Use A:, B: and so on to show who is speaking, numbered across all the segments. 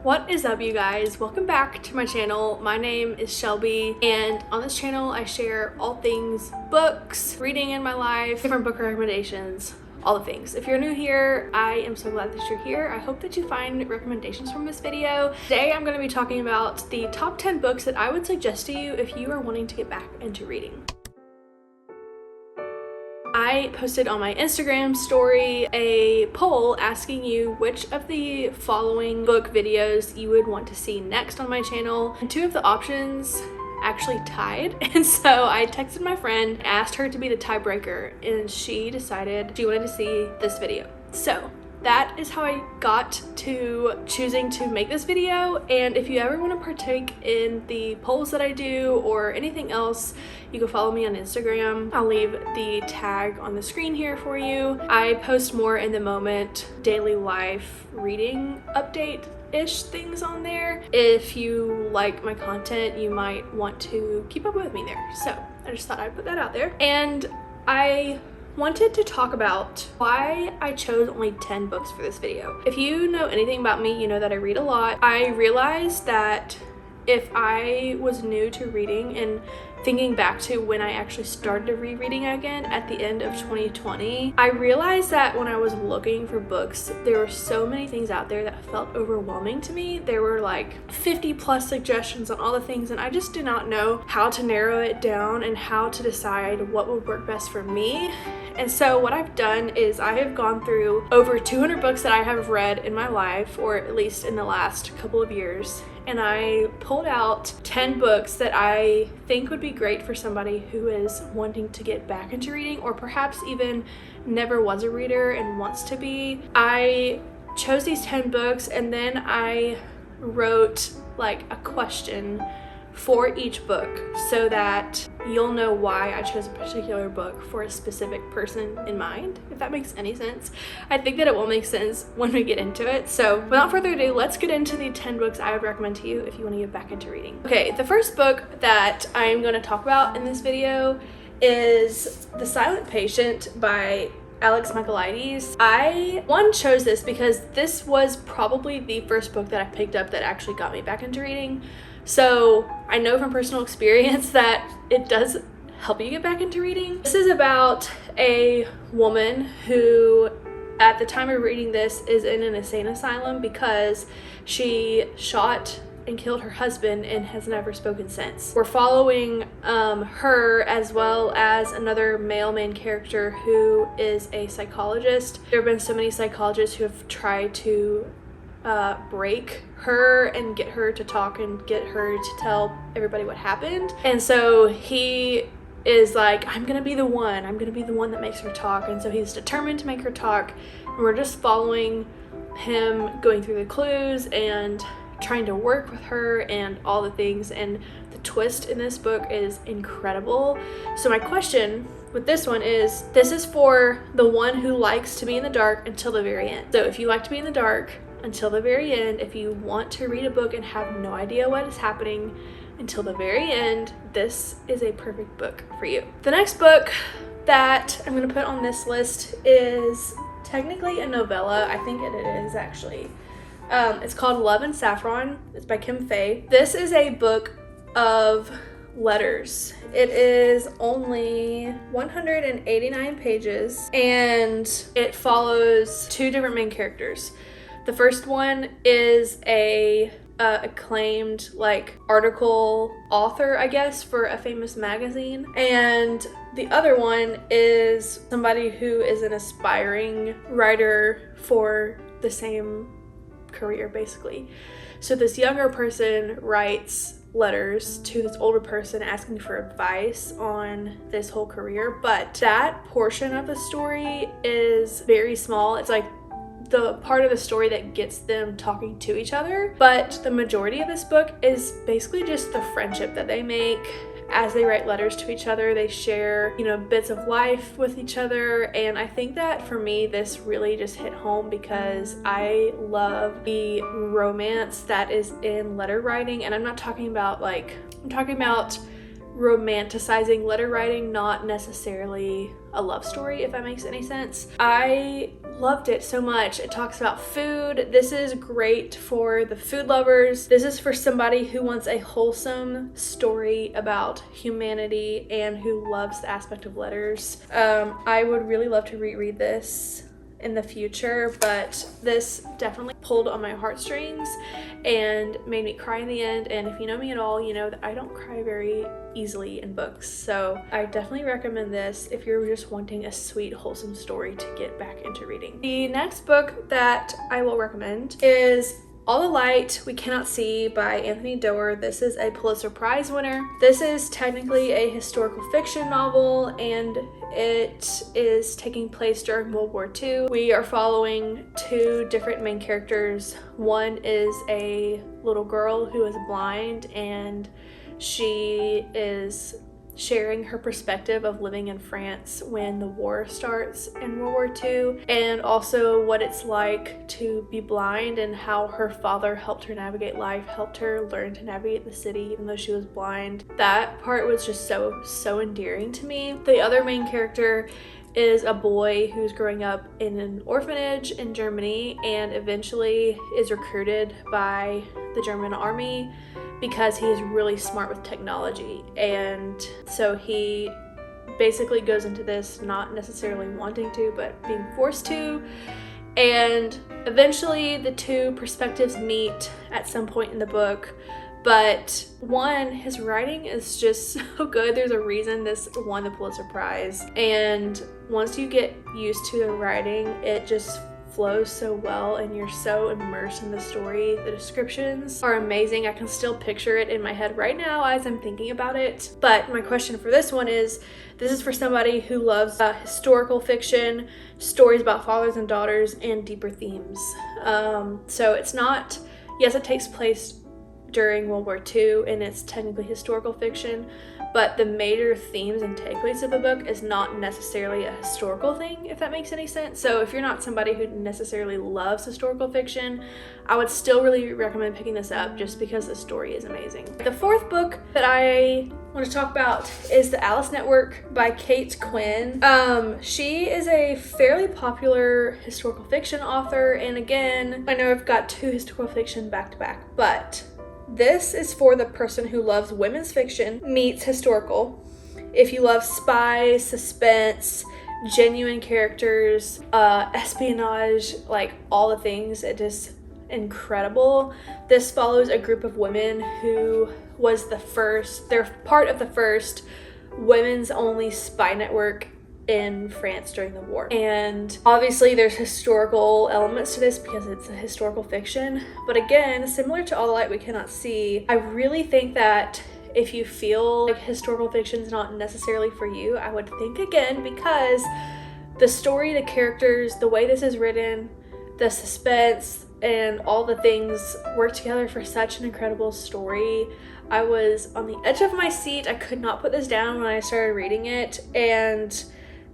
A: What is up, you guys? Welcome back to my channel. My name is Shelby, and on this channel I share all things books, reading in my life, different book recommendations, all the things. If you're new here, I am so glad that you're here. I hope that you find recommendations from this video. Today I'm going to be talking about the top 10 books that I would suggest to you if you are wanting to get back into reading. I posted on my Instagram story a poll asking you which of the following book videos you would want to see next on my channel, and two of the options actually tied. And so I texted my friend, asked her to be the tiebreaker, and she decided she wanted to see this video. So that is how I got to choosing to make this video. And if you ever want to partake in the polls that I do or anything else, you can follow me on Instagram. I'll leave the tag on the screen here for you. I post more in the moment, daily life reading update-ish things on there. If you like my content, you might want to keep up with me there. So I just thought I'd put that out there. And I wanted to talk about why I chose only 10 books for this video. If you know anything about me, you know that I read a lot. I realized that if I was new to reading and thinking back to when I actually started rereading again at the end of 2020, I realized that when I was looking for books, there were so many things out there that felt overwhelming to me. There were like 50 plus suggestions on all the things, and I just did not know how to narrow it down and how to decide what would work best for me. And so what I've done is I have gone through over 200 books that I have read in my life, or at least in the last couple of years, and I pulled out 10 books that I think would be great for somebody who is wanting to get back into reading, or perhaps even never was a reader and wants to be. I chose these 10 books, and then I wrote like a question for each book so that you'll know why I chose a particular book for a specific person in mind, if that makes any sense. I think that it will make sense when we get into it. So without further ado, let's get into the 10 books I would recommend to you if you want to get back into reading. Okay, the first book that I'm going to talk about in this video is The Silent Patient by Alex Michaelides. I chose this because this was probably the first book that I picked up that actually got me back into reading. So I know from personal experience that it does help you get back into reading. This is about a woman who, at the time of reading this, is in an insane asylum because she shot and killed her husband and has never spoken since. We're following her as well as another male main character who is a psychologist. There have been so many psychologists who have tried to break her and get her to talk and get her to tell everybody what happened. And so he is like, I'm gonna be the one that makes her talk. And so he's determined to make her talk, and we're just following him going through the clues and trying to work with her and all the things. And the twist in this book is incredible. So my question with this one is, this is for the one who likes to be in the dark until the very end. So if you like to be in the dark until the very end, if you want to read a book and have no idea what is happening until the very end, this is a perfect book for you. The next book that I'm going to put on this list is technically a novella. I think it is actually. It's called Love and Saffron. It's by Kim Fay. This is a book of letters. It is only 189 pages, and it follows two different main characters. The first one is a acclaimed like article author, I guess, for a famous magazine, and the other one is somebody who is an aspiring writer for the same career, basically. So this younger person writes letters to this older person asking for advice on this whole career, but that portion of the story is very small. It's like the part of the story that gets them talking to each other, but the majority of this book is basically just the friendship that they make as they write letters to each other. They share, bits of life with each other, and I think that for me this really just hit home because I love the romance that is in letter writing. And I'm not talking about I'm talking about romanticizing letter writing, not necessarily a love story, if that makes any sense. I loved it so much. It talks about food. This is great for the food lovers. This is for somebody who wants a wholesome story about humanity and who loves the aspect of letters. I would really love to reread this in the future, but this definitely pulled on my heartstrings and made me cry in the end. And if you know me at all, you know that I don't cry very easily in books, so I definitely recommend this if you're just wanting a sweet, wholesome story to get back into reading. The next book that I will recommend is All the Light We Cannot See by Anthony Doerr. This is a Pulitzer Prize winner. This is technically a historical fiction novel, and it is taking place during World War II. We are following two different main characters. One is a little girl who is blind, and she is sharing her perspective of living in France when the war starts in World War II, and also what it's like to be blind and how her father helped her navigate life, helped her learn to navigate the city even though she was blind. That part was just so endearing to me. The other main character is a boy who's growing up in an orphanage in Germany and eventually is recruited by the German army because he is really smart with technology. And so he basically goes into this not necessarily wanting to, but being forced to. And eventually the two perspectives meet at some point in the book. But one, his writing is just so good. There's a reason this won the Pulitzer Prize. And once you get used to the writing, it just flows so well and you're so immersed in the story. The descriptions are amazing. I can still picture it in my head right now as I'm thinking about it. But my question for this one is, this is for somebody who loves historical fiction, stories about fathers and daughters, and deeper themes. So it's not, yes, it takes place during World War II and it's technically historical fiction, but the major themes and takeaways of the book is not necessarily a historical thing, if that makes any sense. So if you're not somebody who necessarily loves historical fiction, I would still really recommend picking this up just because the story is amazing. The fourth book that I want to talk about is The Alice Network by Kate Quinn. She is a fairly popular historical fiction author, and again, I know I've got two historical fiction back to back, but this is for the person who loves women's fiction meets historical. If you love spy, suspense, genuine characters, espionage, like all the things, it is incredible. This follows a group of women who was they're part of the first women's only spy network in France during the war. And obviously there's historical elements to this because it's a historical fiction. But again, similar to All the Light We Cannot See, I really think that if you feel like historical fiction is not necessarily for you, I would think again, because the story, the characters, the way this is written, the suspense, and all the things work together for such an incredible story. I was on the edge of my seat. I could not put this down when I started reading it, and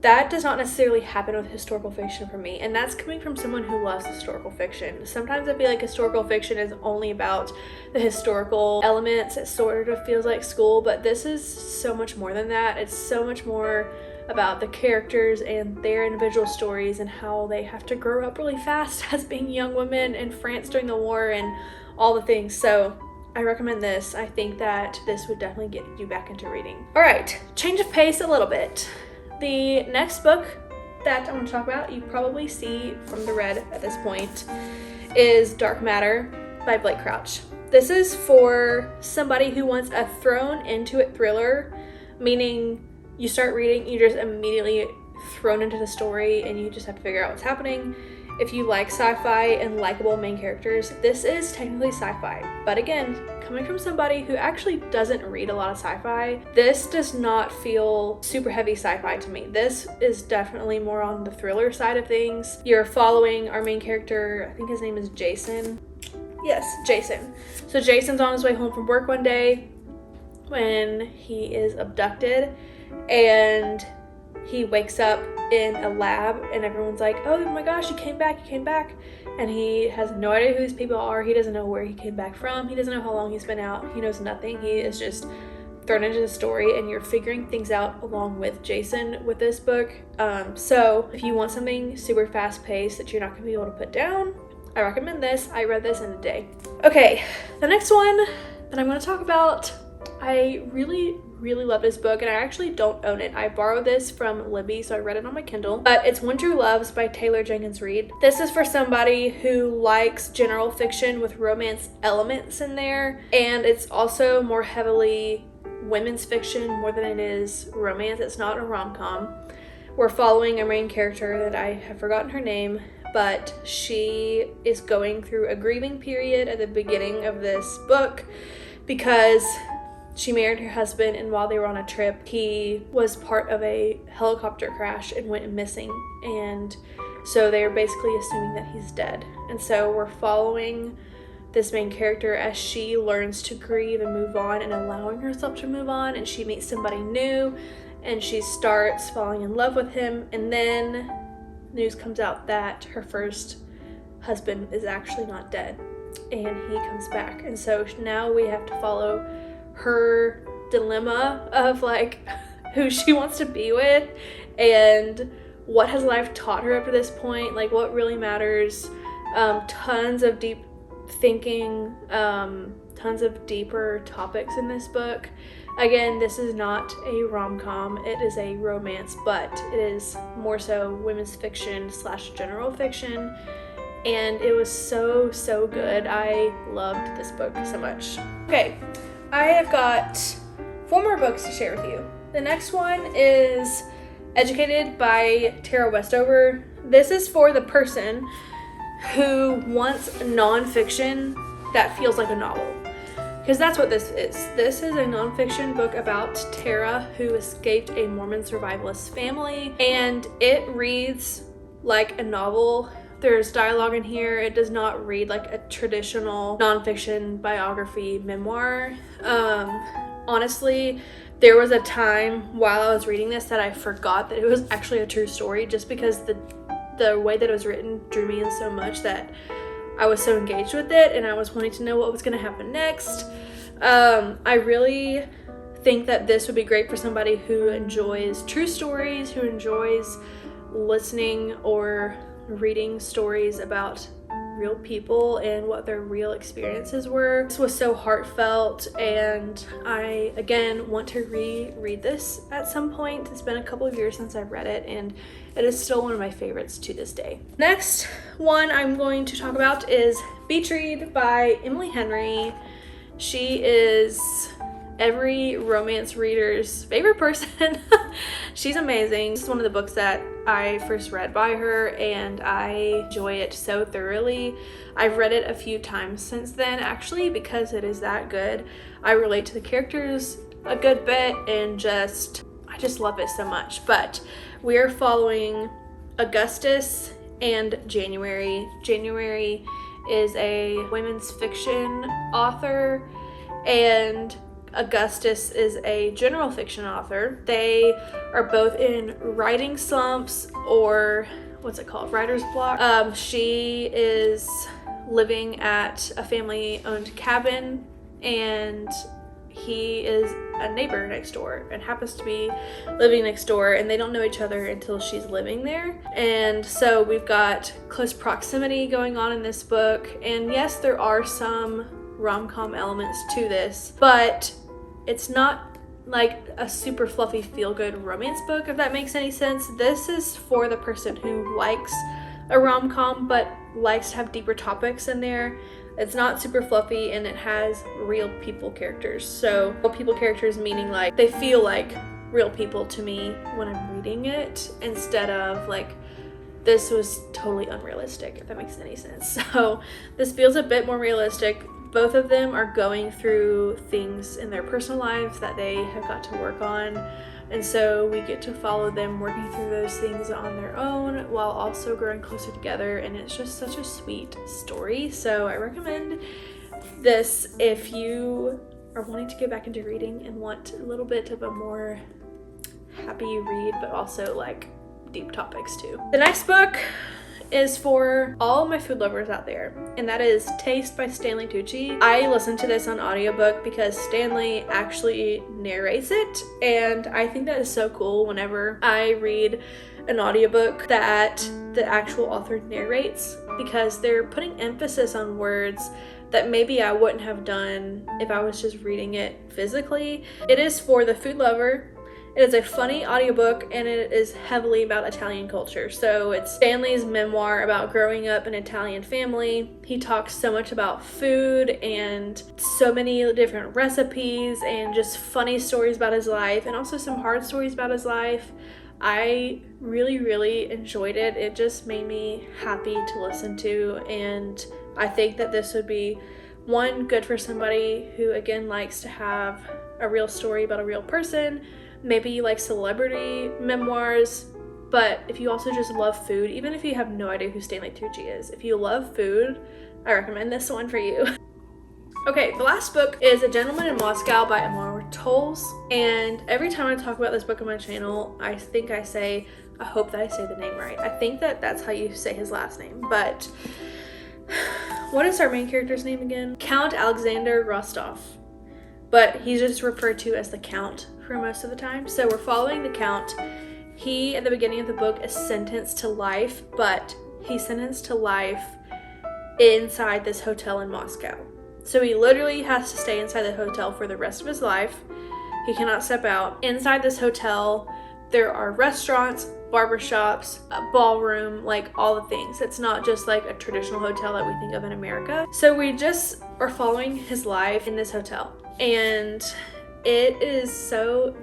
A: that does not necessarily happen with historical fiction for me, and that's coming from someone who loves historical fiction. Sometimes I feel like historical fiction is only about the historical elements. It sort of feels like school, but this is so much more than that. It's so much more about the characters and their individual stories and how they have to grow up really fast as being young women in France during the war and all the things. So I recommend this. I think that this would definitely get you back into reading. All right, change of pace a little bit. The next book that I want to talk about, you probably see from the red at this point, is Dark Matter by Blake Crouch. This is for somebody who wants a thrown into it thriller, meaning you start reading, you're just immediately thrown into the story and you just have to figure out what's happening. If you like sci-fi and likable main characters, this is technically sci-fi. But again, coming from somebody who actually doesn't read a lot of sci-fi, this does not feel super heavy sci-fi to me. This is definitely more on the thriller side of things. You're following our main character, I think his name is Jason. Yes, Jason. So Jason's on his way home from work one day when he is abducted, and he wakes up in a lab and everyone's like, oh my gosh, you came back. And he has no idea who these people are. He doesn't know where he came back from. He doesn't know how long he's been out. He knows nothing. He is just thrown into the story and you're figuring things out along with Jason with this book. So if you want something super fast paced that you're not gonna be able to put down, I recommend this. I read this in a day. Okay, the next one that I'm gonna talk about, I really love this book, and I actually don't own it. I borrowed this from Libby, so I read it on my Kindle. But it's Winter Loves by Taylor Jenkins Reid. This is for somebody who likes general fiction with romance elements in there, and it's also more heavily women's fiction more than it is romance. It's not a rom-com. We're following a main character that I have forgotten her name, but she is going through a grieving period at the beginning of this book because she married her husband, and while they were on a trip, he was part of a helicopter crash and went missing. And so they're basically assuming that he's dead. And so we're following this main character as she learns to grieve and move on and allowing herself to move on. And she meets somebody new and she starts falling in love with him. And then news comes out that her first husband is actually not dead and he comes back. And so now we have to follow her dilemma of like who she wants to be with and what has life taught her up to this point, like what really matters. Tons of deep thinking, tons of deeper topics in this book. Again, this is not a rom-com, it is a romance, but it is more so women's fiction / general fiction, and it was so good. I loved this book so much. Okay, I have got 4 more books to share with you. The next one is Educated by Tara Westover. This is for the person who wants nonfiction that feels like a novel. Because that's what this is. This is a nonfiction book about Tara, who escaped a Mormon survivalist family, and it reads like a novel. There's dialogue in here. It does not read like a traditional nonfiction biography memoir. Honestly, there was a time while I was reading this that I forgot that it was actually a true story, just because the way that it was written drew me in so much that I was so engaged with it and I was wanting to know what was going to happen next. I really think that this would be great for somebody who enjoys true stories, who enjoys listening or reading stories about real people and what their real experiences were. This was so heartfelt, and I again want to reread this at some point. It's been a couple of years since I've read it, and it is still one of my favorites to this day. Next one I'm going to talk about is Beach Read by Emily Henry. She is every romance reader's favorite person. She's amazing. This is one of the books that I first read by her, and I enjoy it so thoroughly. I've read it a few times since then, actually, because it is that good. I relate to the characters a good bit, and I just love it so much. But we're following Augustus and January. January is a women's fiction author, and Augustus is a general fiction author. They are both in writing slumps, or what's it called? Writer's block. She is living at a family-owned cabin, and he is a neighbor next door and happens to be living next door, and they don't know each other until she's living there. And so we've got close proximity going on in this book, and yes, there are some rom-com elements to this, but it's not like a super fluffy feel-good romance book, if that makes any sense. This is for the person who likes a rom-com but likes to have deeper topics in there. It's not super fluffy, and it has real people characters. So real people characters meaning like they feel like real people to me when I'm reading it, instead of like this was totally unrealistic, if that makes any sense. So this feels a bit more realistic. Both of them are going through things in their personal lives that they have got to work on, and so we get to follow them working through those things on their own while also growing closer together, and it's just such a sweet story. So I recommend this if you are wanting to get back into reading and want a little bit of a more happy read, but also like deep topics too. The next book is for all my food lovers out there, and that is Taste by Stanley Tucci. I listened to this on audiobook because Stanley actually narrates it, and I think that is so cool whenever I read an audiobook that the actual author narrates, because they're putting emphasis on words that maybe I wouldn't have done if I was just reading it physically. It is for the food lover. It is a funny audiobook, and it is heavily about Italian culture. So it's Stanley's memoir about growing up in an Italian family. He talks so much about food and so many different recipes and just funny stories about his life, and also some hard stories about his life. I really enjoyed it. It just made me happy to listen to, and I think that this would be one, good for somebody who again likes to have a real story about a real person. Maybe you like celebrity memoirs, but if you also just love food, even if you have no idea who Stanley Tucci is, if you love food, I recommend this one for you. Okay, the last book is A Gentleman in Moscow by Amor Towles, and every time I talk about this book on my channel, I think I say, I hope that I say the name right. I think that that's how you say his last name, but what is our main character's name again? Count Alexander Rostov, but he's just referred to as the Count for most of the time. So we're following the Count. He, at the beginning of the book, is sentenced to life, but he's sentenced to life inside this hotel in Moscow. So he literally has to stay inside the hotel for the rest of his life. He cannot step out. Inside this hotel, there are restaurants, barbershops, a ballroom, like all the things. It's not just like a traditional hotel that we think of in America. So we just are following his life in this hotel, and it is so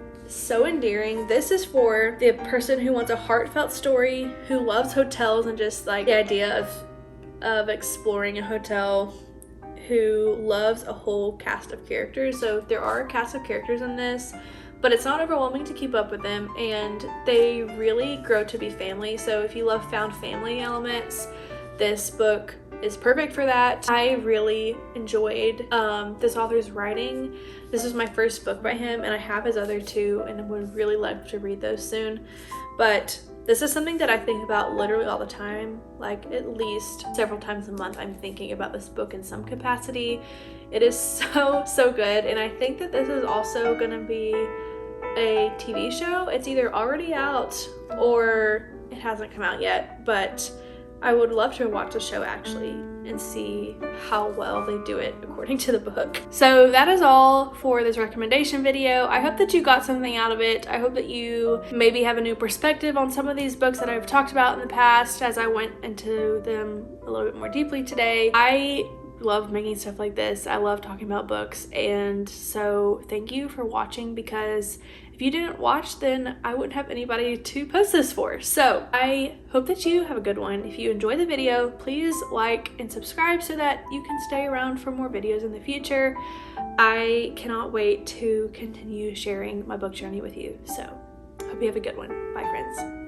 A: endearing. This is for the person who wants a heartfelt story, who loves hotels and just like the idea of exploring a hotel, who loves a whole cast of characters. So there are a cast of characters in this, but it's not overwhelming to keep up with them, and they really grow to be family. So if you love found family elements, this book is perfect for that. I really enjoyed this author's writing. This was my first book by him, and I have his other two, and would really love to read those soon. But this is something that I think about literally all the time, like at least several times a month. I'm thinking about this book in some capacity. It is so good, and I think that this is also gonna be a TV show. It's either already out or it hasn't come out yet, but I would love to watch the show actually and see how well they do it according to the book. So that is all for this recommendation video. I hope that you got something out of it. I hope that you maybe have a new perspective on some of these books that I've talked about in the past as I went into them a little bit more deeply today. I love making stuff like this. I love talking about books, and so thank you for watching, because if you didn't watch, then I wouldn't have anybody to post this for. So I hope that you have a good one. If you enjoyed the video, please like and subscribe so that you can stay around for more videos in the future. I cannot wait to continue sharing my book journey with you. So hope you have a good one. Bye, friends.